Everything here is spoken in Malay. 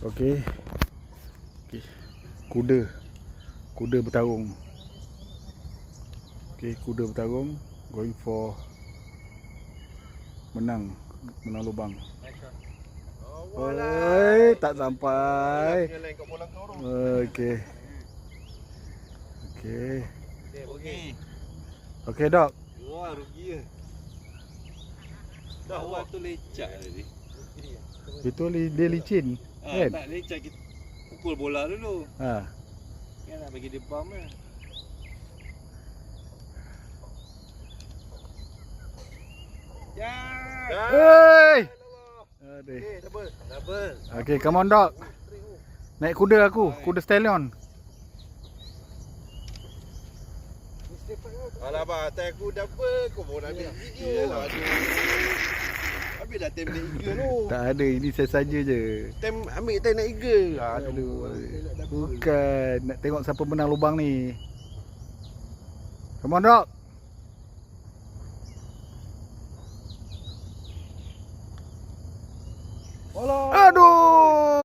Okey. Okey. Kuda bertarung. Okey, kuda bertarung going for menang lubang. Oi, tak sampai. Okey. Okey. Okey, Dok. Wah, rugi ya. Dah awal tu lecak tadi. Itu dia licin, kan? Tak lecak, kita pukul bola dulu. Ha. Kan nak bagi dia bam kan. Ya. Hei. Aduh. Double. Okey, come on, Dok. Naik kuda aku, kuda stallion. Alah bah, atas aku double kau mau nak ambil video. Habis dah time naik eagle tu. Tak ada, ini saya saja je. Ambil time naik eagle. Aduh. Bukan, nak tengok siapa menang lubang ni. Come on, Dok. Alah. Aduh.